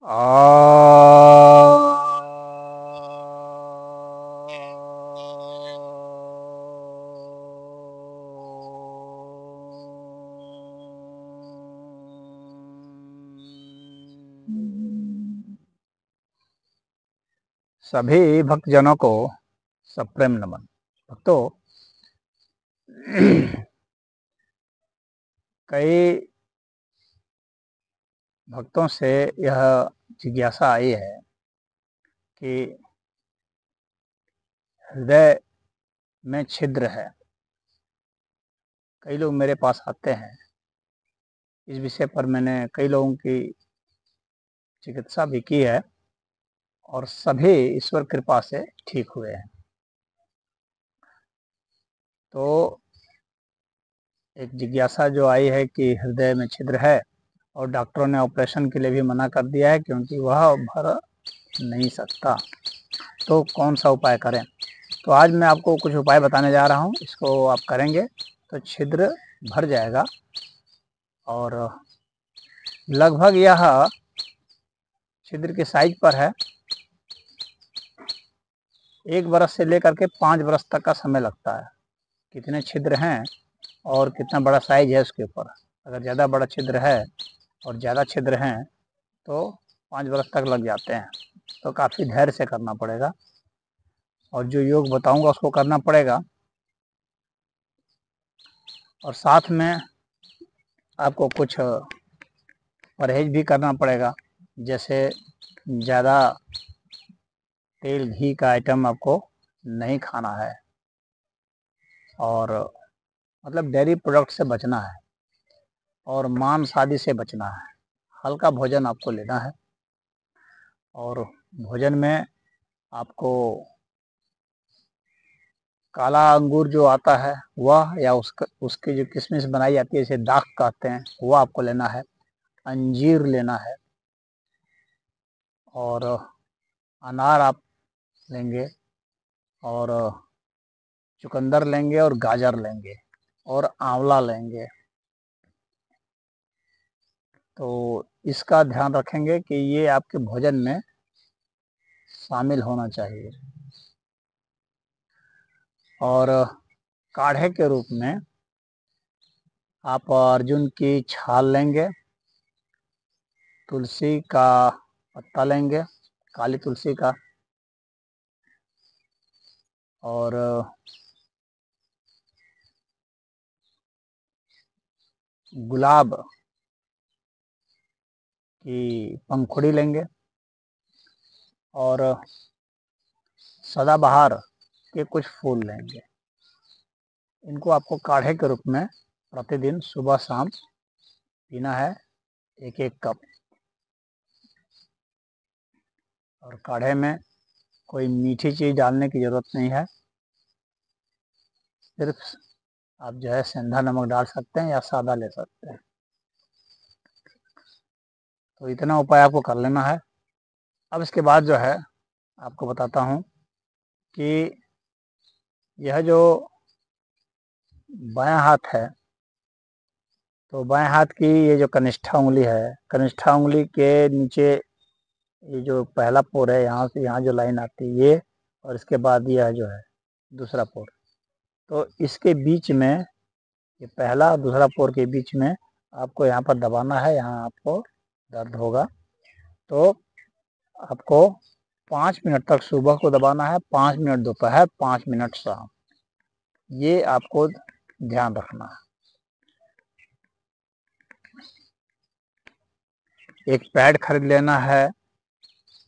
आ सभी भक्तजनों को सप्रेम नमन। भक्तों, कई भक्तों से यह जिज्ञासा आई है कि हृदय में छिद्र है। कई लोग मेरे पास आते हैं। इस विषय पर मैंने कई लोगों की चिकित्सा भी की है और सभी ईश्वर कृपा से ठीक हुए हैं। तो एक जिज्ञासा जो आई है कि हृदय में छिद्र है और डॉक्टरों ने ऑपरेशन के लिए भी मना कर दिया है क्योंकि वह भर नहीं सकता, तो कौन सा उपाय करें। तो आज मैं आपको कुछ उपाय बताने जा रहा हूँ। इसको आप करेंगे तो छिद्र भर जाएगा और लगभग यह छिद्र के साइज पर है। 1 बरस से लेकर के 5 बरस तक का समय लगता है। कितने छिद्र हैं और कितना बड़ा साइज है उसके ऊपर। अगर ज़्यादा बड़ा छिद्र है और ज़्यादा छिद्र हैं तो 5 बरस तक लग जाते हैं। तो काफ़ी धैर्य से करना पड़ेगा और जो योग बताऊंगा उसको करना पड़ेगा। और साथ में आपको कुछ परहेज भी करना पड़ेगा, जैसे ज़्यादा तेल घी का आइटम आपको नहीं खाना है और मतलब डेयरी प्रोडक्ट से बचना है और मांस आदि से बचना है। हल्का भोजन आपको लेना है और भोजन में आपको काला अंगूर जो आता है वह या उसकी जो किशमिश बनाई जाती है, इसे दाख कहते हैं, वो आपको लेना है। अंजीर लेना है और अनार आप लेंगे और चुकंदर लेंगे और गाजर लेंगे और आंवला लेंगे। तो इसका ध्यान रखेंगे कि ये आपके भोजन में शामिल होना चाहिए। और काढ़े के रूप में आप अर्जुन की छाल लेंगे, तुलसी का पत्ता लेंगे, काली तुलसी का, और गुलाब की पंखुड़ी लेंगे और सदाबहार के कुछ फूल लेंगे। इनको आपको काढ़े के रूप में प्रतिदिन सुबह शाम पीना है, 1-1 कप। और काढ़े में कोई मीठी चीज़ डालने की ज़रूरत नहीं है, सिर्फ आप जो है सेंधा नमक डाल सकते हैं या सादा ले सकते हैं। तो इतना उपाय आपको कर लेना है। अब इसके बाद जो है आपको बताता हूँ कि यह जो बायां हाथ है, तो बाएं हाथ की ये जो कनिष्ठा उंगली है, कनिष्ठा उंगली के नीचे ये जो पहला पोर है, यहाँ से यहाँ जो लाइन आती है ये, और इसके बाद यह जो है दूसरा पोर, तो इसके बीच में, ये पहला और दूसरा पोर के बीच में आपको यहाँ पर दबाना है। यहाँ आपको दर्द होगा तो आपको 5 मिनट तक सुबह को दबाना है, 5 मिनट दोपहर, 5 मिनट शाम। ये आपको ध्यान रखना है। एक पैड खरीद लेना है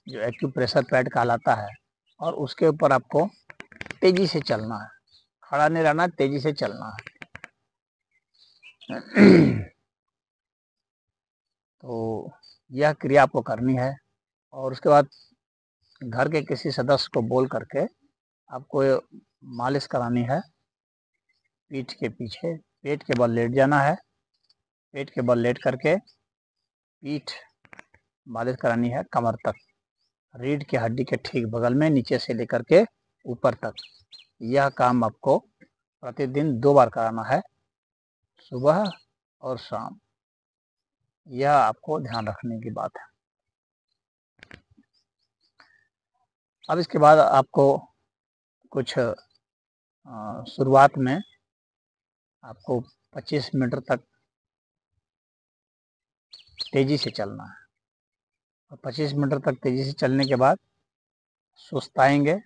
जो एक्यूप्रेशर पैड कहलाता है, और उसके ऊपर आपको तेजी से चलना है, खड़ा नहीं रहना, तेजी से चलना है। तो यह क्रिया आपको करनी है और उसके बाद घर के किसी सदस्य को बोल करके आपको मालिश करानी है। पीठ के पीछे पेट के बल लेट जाना है, पेट के बल लेट करके पीठ मालिश करानी है कमर तक, रीढ़ की हड्डी के ठीक बगल में, नीचे से लेकर के ऊपर तक। यह काम आपको प्रतिदिन 2 बार कराना है, सुबह और शाम। यह आपको ध्यान रखने की बात है। अब इसके बाद आपको कुछ शुरुआत में आपको 25 मीटर तक तेज़ी से चलना है और 25 मीटर तक तेज़ी से चलने के बाद सुस्ताएंगे,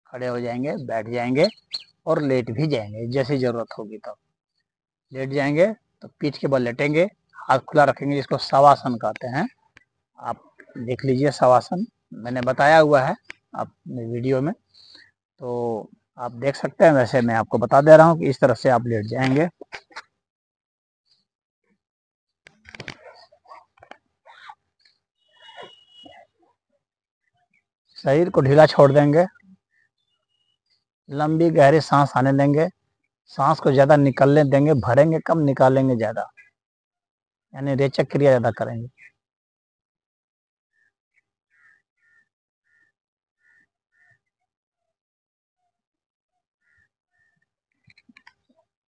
खड़े हो जाएंगे, बैठ जाएंगे और लेट भी जाएंगे। जैसी ज़रूरत होगी तब लेट जाएंगे तो पीठ के बल लेटेंगे, हाथ खुला रखेंगे, जिसको शवासन कहते हैं। आप देख लीजिए, शवासन मैंने बताया हुआ है अपने वीडियो में, तो आप देख सकते हैं। वैसे मैं आपको बता दे रहा हूँ कि इस तरह से आप लेट जाएंगे। शरीर को ढीला छोड़ देंगे, लंबी गहरी सांस आने देंगे, सांस को ज़्यादा निकलने देंगे, भरेंगे कम, निकालेंगे ज़्यादा, यानी रेचक क्रिया ज़्यादा करेंगे।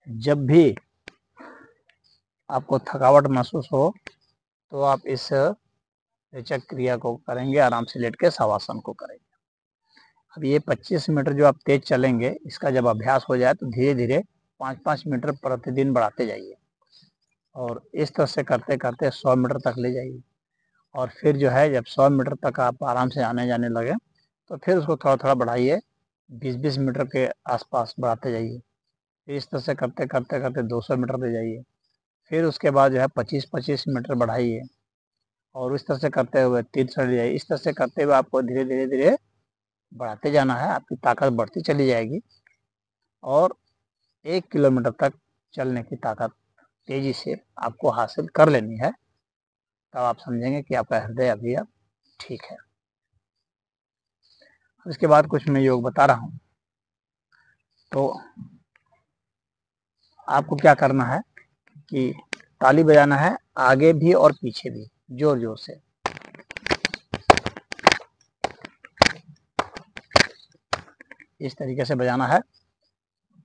जब भी आपको थकावट महसूस हो तो आप इस रेचक क्रिया को करेंगे, आराम से लेट के शवासन को करेंगे। अब ये 25 मीटर जो आप तेज चलेंगे, इसका जब अभ्यास हो जाए तो धीरे धीरे 5-5 मीटर प्रतिदिन बढ़ाते जाइए और इस तरह से करते करते 100 मीटर तक ले जाइए। और फिर जो है जब 100 मीटर तक आप आराम से आने जाने लगे तो फिर उसको थोड़ा थोड़ा बढ़ाइए, 20-20 मीटर के आसपास बढ़ाते जाइए। फिर इस तरह से करते करते करते 200 मीटर ले जाइए। फिर उसके बाद जो है 25-25 मीटर बढ़ाइए और इस तरह से करते हुए 300 ले जाइए। इस तरह से करते हुए आपको धीरे धीरे धीरे बढ़ाते जाना है, आपकी ताकत बढ़ती चली जाएगी और 1 किलोमीटर तक चलने की ताकत तेज़ी से आपको हासिल कर लेनी है। तब आप समझेंगे कि आपका हृदय अभी अब ठीक है। इसके बाद कुछ मैं योग बता रहा हूँ। तो आपको क्या करना है कि ताली बजाना है, आगे भी और पीछे भी, जोर जोर से। इस तरीके से बजाना है,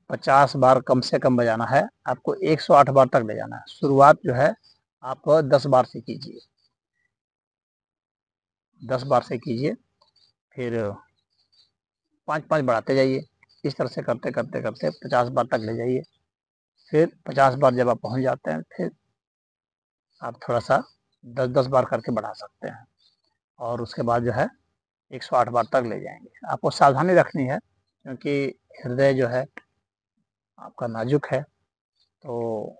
50 बार कम से कम बजाना है। आपको 108 बार तक ले जाना है। शुरुआत जो है आप 10 बार से कीजिए, 10 बार से कीजिए, फिर 5-5 बढ़ाते जाइए। इस तरह से करते करते करते 50 बार तक ले जाइए। फिर 50 बार जब आप पहुंच जाते हैं, फिर आप थोड़ा सा 10-10 बार करके बढ़ा सकते हैं और उसके बाद जो है 108 बार तक ले जाएंगे। आपको सावधानी रखनी है क्योंकि हृदय जो है आपका नाजुक है, तो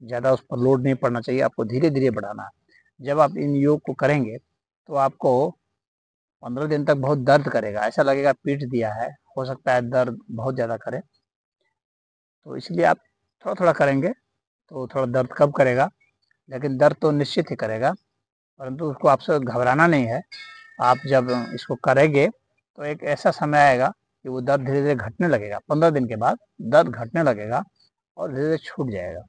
ज़्यादा उस पर लोड नहीं पड़ना चाहिए, आपको धीरे धीरे बढ़ाना है। जब आप इन योग को करेंगे तो आपको 15 दिन तक बहुत दर्द करेगा, ऐसा लगेगा पीट दिया है, हो सकता है दर्द बहुत ज़्यादा करे। तो इसलिए आप थोड़ा थोड़ा करेंगे तो थोड़ा दर्द कम करेगा, लेकिन दर्द तो निश्चित ही करेगा, परंतु उसको आपसे घबराना नहीं है। आप जब इसको करेंगे तो एक ऐसा समय आएगा कि वो दर्द धीरे धीरे घटने लगेगा। 15 दिन के बाद दर्द घटने लगेगा और धीरे धीरे छूट जाएगा।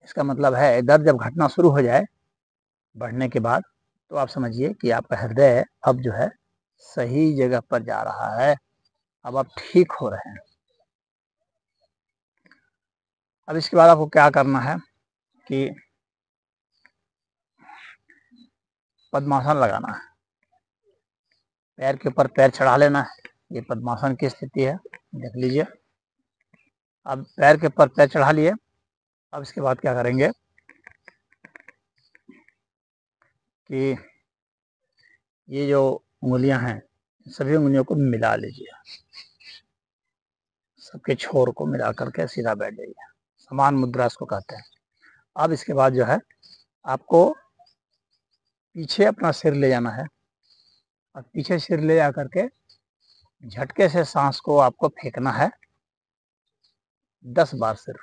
इसका मतलब है दर्द जब घटना शुरू हो जाए बढ़ने के बाद, तो आप समझिए कि आपका हृदय अब जो है सही जगह पर जा रहा है, अब आप ठीक हो रहे हैं। अब इसके बाद आपको क्या करना है कि पद्मासन लगाना है, पैर के ऊपर पैर चढ़ा लेना है। ये पद्मासन की स्थिति है, देख लीजिए। अब पैर के ऊपर पैर चढ़ा लिए। अब इसके बाद क्या करेंगे कि ये जो उंगलियां हैं, सभी उंगलियों को मिला लीजिए, सबके छोर को मिला करके सीधा बैठ जाइए। समान मुद्रा इसको कहते हैं। अब इसके बाद जो है आपको पीछे अपना सिर ले जाना है और पीछे सिर ले जा करके झटके से सांस को आपको फेंकना है 10 बार सिर्फ।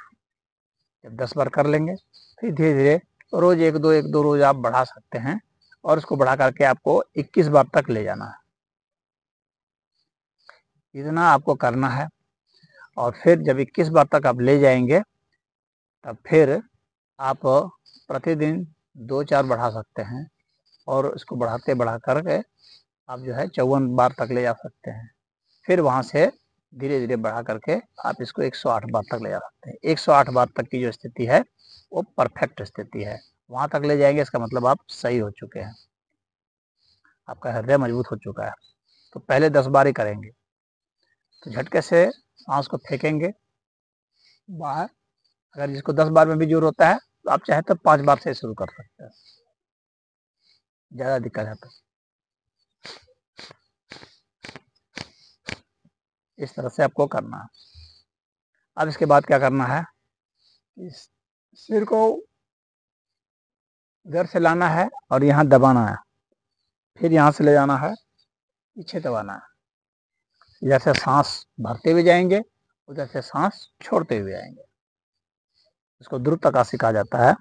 जब 10 बार कर लेंगे फिर धीरे धीरे रोज एक दो रोज आप बढ़ा सकते हैं और उसको बढ़ा करके आपको 21 बार तक ले जाना है। इतना आपको करना है और फिर जब 21 बार तक आप ले जाएंगे तब फिर आप प्रतिदिन 2-4 बढ़ा सकते हैं और इसको बढ़ाते बढ़ा करके आप जो है 54 बार तक ले जा सकते हैं। फिर वहाँ से धीरे धीरे बढ़ा करके आप इसको 108 बार तक ले जा सकते हैं। 108 बार तक की जो स्थिति है वो परफेक्ट स्थिति है, वहाँ तक ले जाएंगे, इसका मतलब आप सही हो चुके हैं। आपका हृदय मजबूत हो चुका है। तो पहले 10 बार ही करेंगे। तो झटके से सांस को फेंकेंगे बाहर। अगर जिसको 10 बार में भी जोर होता है तो आप चाहे तो 5 बार से शुरू कर सकते हैं, ज़्यादा दिक्कत है तो। इस तरह से आपको करना है। अब इसके बाद क्या करना है, इस सिर को इधर से लाना है और यहाँ दबाना है, फिर यहाँ से ले जाना है, पीछे दबाना है। जैसे सांस भरते हुए जाएंगे उधर से सांस छोड़ते हुए आएंगे। इसको द्रुतकाशी कहा जाता है।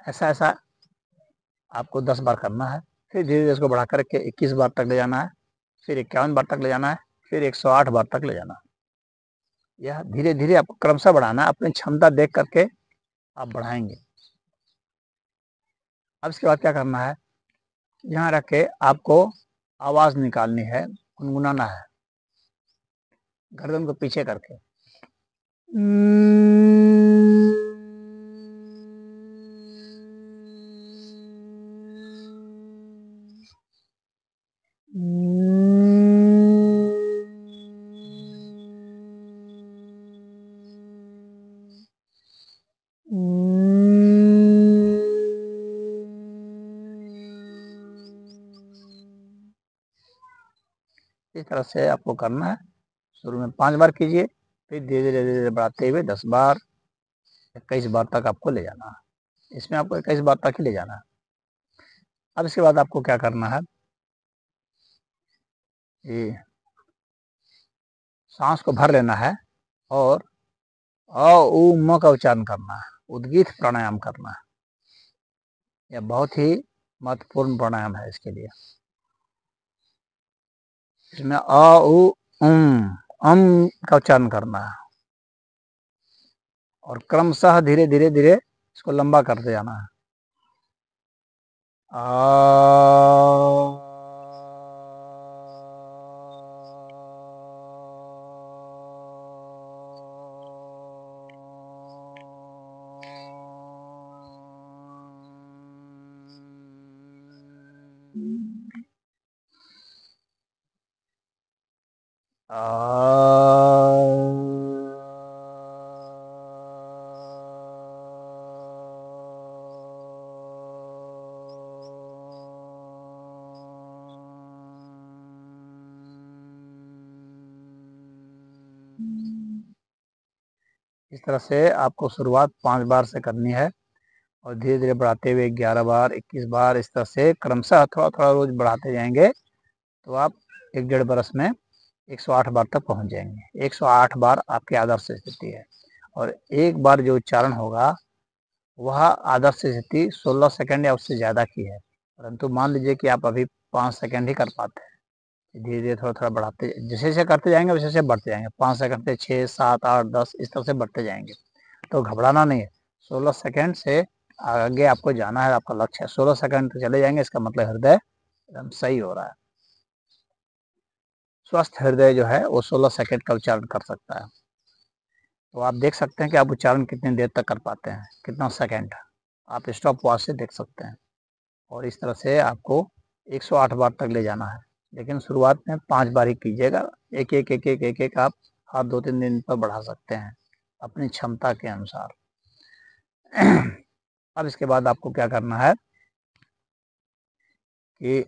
ऐसा ऐसा आपको 10 बार करना है। फिर धीरे धीरे इसको बढ़ाकर के 21 बार तक ले जाना है, फिर 51 बार तक ले जाना है, फिर 108 बार तक ले जाना है। यह धीरे धीरे आपको क्रमशः बढ़ाना है, अपनी क्षमता देख करके आप बढ़ाएंगे। अब इसके बाद क्या करना है, यहाँ रख के आपको आवाज निकालनी है, गुनगुनाना है, गर्दन को पीछे करके। इस तरह से आपको करना है। शुरू में 5 बार कीजिए, फिर धीरे धीरे धीरे बढ़ाते हुए 10 बार 21 बार तक आपको ले जाना है। इसमें आपको 21 बार तक ही ले जाना है। अब इसके बाद आपको क्या करना है, ये सांस को भर लेना है और अ उ म का उच्चारण करना है, उद्गीत प्राणायाम करना है। यह बहुत ही महत्वपूर्ण प्राणायाम है। इसके लिए इसमें अ उ अम का उच्चारण करना है और क्रमशः धीरे धीरे धीरे इसको लंबा करते जाना है। इस तरह से आपको शुरुआत 5 बार से करनी है और धीरे धीरे बढ़ाते हुए 11 बार 21 बार इस तरह से क्रमशः थोड़ा थोड़ा रोज बढ़ाते जाएंगे तो आप 1-1.5 बरस में 108 बार तक पहुंच जाएंगे। 108 बार आपकी आदर्श स्थिति है और एक बार जो उच्चारण होगा वह आदर्श स्थिति 16 सेकंड या उससे ज़्यादा की है। परंतु मान लीजिए कि आप अभी 5 सेकंड ही कर पाते हैं, धीरे धीरे थोड़ा थोड़ा बढ़ाते जैसे जैसे करते जाएंगे वैसे वैसे बढ़ते जाएंगे। 5 सेकंड से 6, 7, 8, 10 इस तरह से बढ़ते जाएंगे। तो घबराना नहीं है। 16 सेकंड से आगे आपको जाना है, आपका लक्ष्य है। 16 सेकंड तक चले जाएंगे, इसका मतलब हृदय एकदम सही हो रहा है। स्वस्थ हृदय जो है वो 16 सेकंड का उच्चारण कर सकता है। तो आप देख सकते हैं कि आप उच्चारण कितनी देर तक कर पाते हैं, कितना सेकंड। आप स्टॉप वॉच से देख सकते हैं। और इस तरह से आपको 108 बार तक ले जाना है, लेकिन शुरुआत में 5 बार ही कीजिएगा। एक एक एक एक एक एक आप हर 2-3 दिन पर बढ़ा सकते हैं अपनी क्षमता के अनुसार। अब इसके बाद आपको क्या करना है कि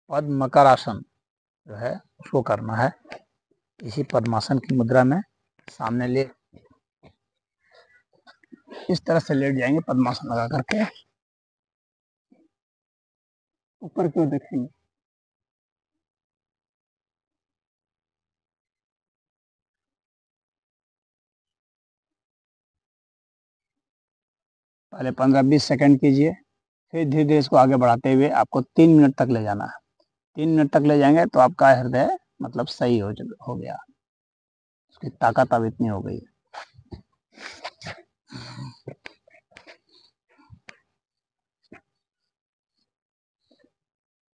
पद्म मकर आसन जो है उसको करना है। इसी पद्मासन की मुद्रा में सामने ले इस तरह से लेट जाएंगे, पद्मासन लगा करके ऊपर की ओर देखेंगे। पहले 15-20 सेकंड कीजिए, फिर धीरे धीरे इसको आगे बढ़ाते हुए आपको 3 मिनट तक ले जाना है। 3 मिनट तक ले जाएंगे तो आपका हृदय मतलब सही हो गया, उसकी ताकत अब इतनी हो गई।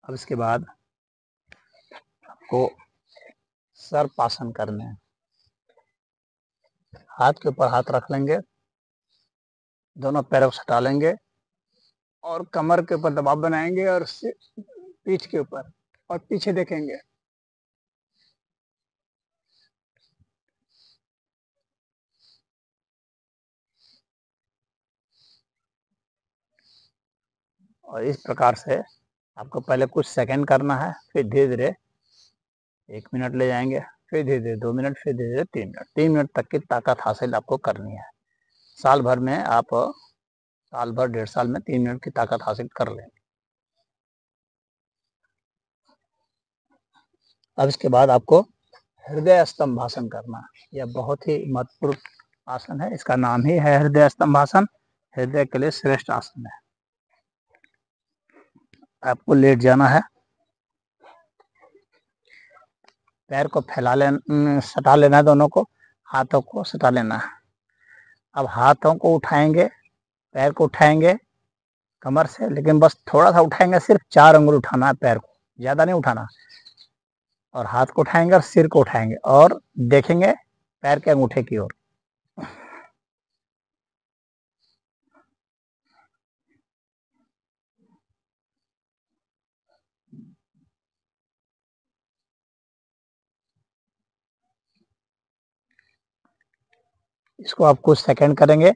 अब इसके बाद आपको सर्पासन करने हैं। हाथ के ऊपर हाथ रख लेंगे, दोनों पैरों को सटा लेंगे और कमर के ऊपर दबाव बनाएंगे और पीठ के ऊपर और पीछे देखेंगे। और इस प्रकार से आपको पहले कुछ सेकंड करना है, फिर धीरे धीरे 1 मिनट ले जाएंगे, फिर धीरे धीरे 2 मिनट, फिर धीरे धीरे 3 मिनट। 3 मिनट तक की ताकत हासिल आपको करनी है। साल भर में आप साल भर 1.5 साल में 3 मिनट की ताकत हासिल कर लेंगे। अब इसके बाद आपको हृदय स्तंभासन करना है। यह बहुत ही महत्वपूर्ण आसन है, इसका नाम ही है हृदय स्तंभासन। हृदय के लिए श्रेष्ठ आसन है। आपको लेट जाना है, पैर को फैला लेना, सटा लेना है, दोनों को, हाथों को सटा लेना है। अब हाथों को उठाएंगे, पैर को उठाएंगे कमर से, लेकिन बस थोड़ा सा उठाएंगे, सिर्फ 4 अंगुल उठाना है पैर को, ज्यादा नहीं उठाना। और हाथ को उठाएंगे और सिर को उठाएंगे और देखेंगे पैर के अंगूठे की ओर। इसको आप कुछ सेकंड करेंगे,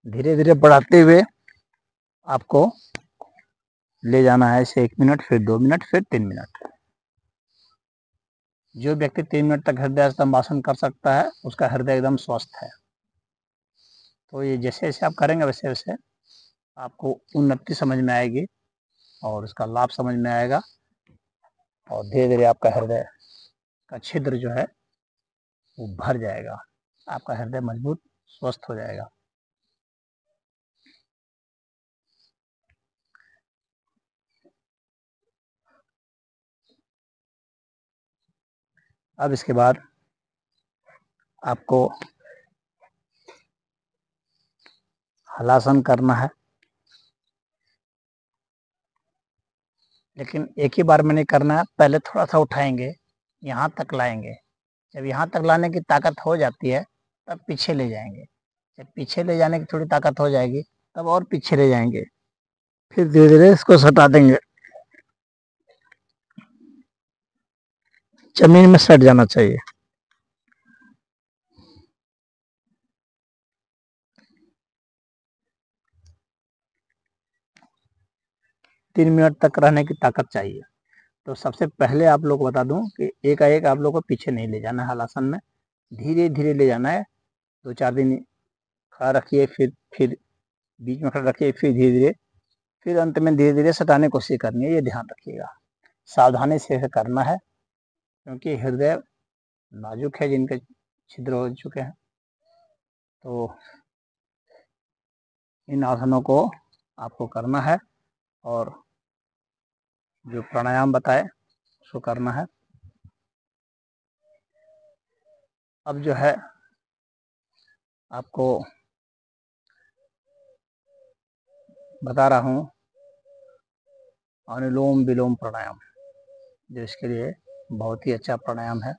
धीरे धीरे बढ़ाते हुए आपको ले जाना है इसे 1 मिनट, फिर 2 मिनट, फिर 3 मिनट। जो व्यक्ति 3 मिनट तक हृदय स्तंभासन कर सकता है, उसका हृदय एकदम स्वस्थ है। तो ये जैसे जैसे आप करेंगे वैसे वैसे आपको उन्नति समझ में आएगी और इसका लाभ समझ में आएगा और धीरे धीरे आपका हृदय का छिद्र जो है वो भर जाएगा, आपका हृदय मजबूत स्वस्थ हो जाएगा। अब इसके बाद आपको हलासन करना है, लेकिन एक ही बार में नहीं करना है। पहले थोड़ा सा उठाएंगे, यहाँ तक लाएंगे। जब यहाँ तक लाने की ताकत हो जाती है तब पीछे ले जाएंगे। जब पीछे ले जाने की थोड़ी ताकत हो जाएगी तब और पीछे ले जाएंगे, फिर धीरे धीरे इसको सटा देंगे। जमीन में सट जाना चाहिए। 3 मिनट तक रहने की ताकत चाहिए। तो सबसे पहले आप लोग बता दूं कि एकाएक आप लोग को पीछे नहीं ले जाना है हलासन में, धीरे धीरे ले जाना है। 2-4 दिन खड़ा रखिए, फिर बीच में खड़ा रखिए, फिर धीरे धीरे, फिर अंत में धीरे धीरे सटाने की कोशिश करनी है। ये ध्यान रखिएगा, सावधानी से करना है, क्योंकि हृदय नाजुक है जिनके छिद्र हो चुके हैं। तो इन आसनों को आपको करना है और जो प्राणायाम बताए उसको करना है। अब जो है आपको बता रहा हूँ अनुलोम विलोम प्राणायाम, जो इसके लिए बहुत ही अच्छा प्राणायाम है।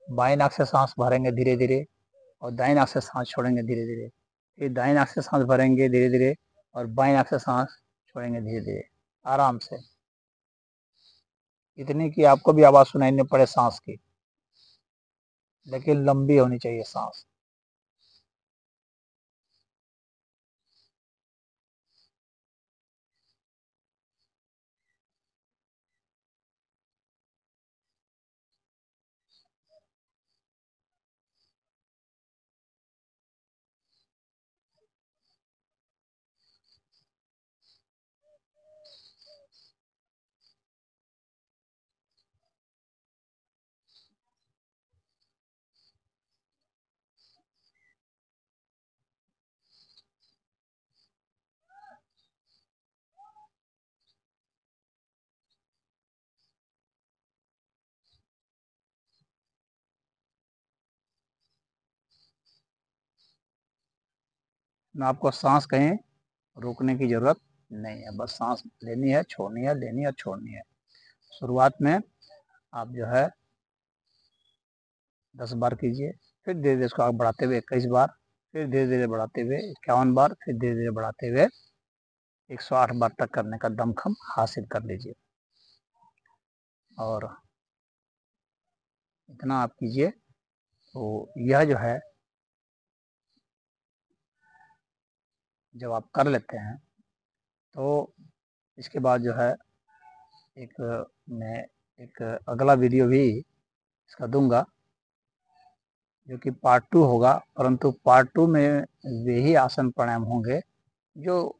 बाएं नाक से सांस भरेंगे धीरे धीरे और दाएं नाक से सांस छोड़ेंगे धीरे धीरे, फिर दाएं नाक से सांस भरेंगे धीरे धीरे और बाएं नाक से सांस छोड़ेंगे धीरे धीरे, आराम से, इतनी कि आपको भी आवाज सुनाई नहीं पड़े सांस की, लेकिन लंबी होनी चाहिए सांस। ना आपको सांस कहीं रोकने की जरूरत नहीं है, बस सांस लेनी है, छोड़नी है, लेनी है, छोड़नी है। शुरुआत में आप जो है 10 बार कीजिए, फिर धीरे धीरे इसको आगे बढ़ाते हुए 21 बार, फिर धीरे धीरे बढ़ाते हुए 51 बार, फिर धीरे धीरे बढ़ाते हुए 108 बार तक करने का दमखम हासिल कर लीजिए। और इतना आप कीजिए तो यह जो है जब आप कर लेते हैं तो इसके बाद जो है मैं एक अगला वीडियो भी इसका दूंगा, जो कि पार्ट 2 होगा, परंतु पार्ट 2 में वे ही आसन प्राणायाम होंगे जो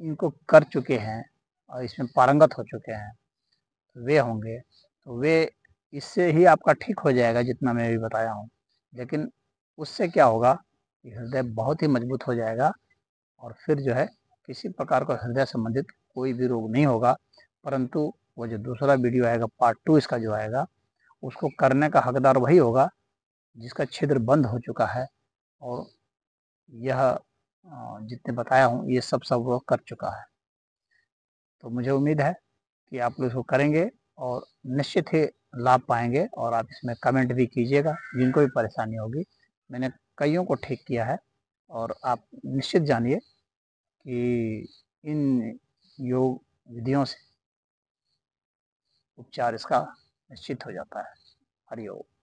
इनको कर चुके हैं और इसमें पारंगत हो चुके हैं, वे होंगे। तो वे इससे ही आपका ठीक हो जाएगा जितना मैं भी बताया हूँ, लेकिन उससे क्या होगा कि हृदय बहुत ही मजबूत हो जाएगा और फिर जो है किसी प्रकार का हृदय संबंधित कोई भी रोग नहीं होगा। परंतु वो जो दूसरा वीडियो आएगा पार्ट 2 इसका जो आएगा, उसको करने का हकदार वही होगा जिसका छिद्र बंद हो चुका है और यह जितने बताया हूँ ये सब वो कर चुका है। तो मुझे उम्मीद है कि आप लोग इसको करेंगे और निश्चित ही लाभ पाएंगे। और आप इसमें कमेंट भी कीजिएगा जिनको भी परेशानी होगी, मैंने कईयों को ठीक किया है। और आप निश्चित जानिए कि इन योग विधियों से उपचार इसका निश्चित हो जाता है। हरि ओम।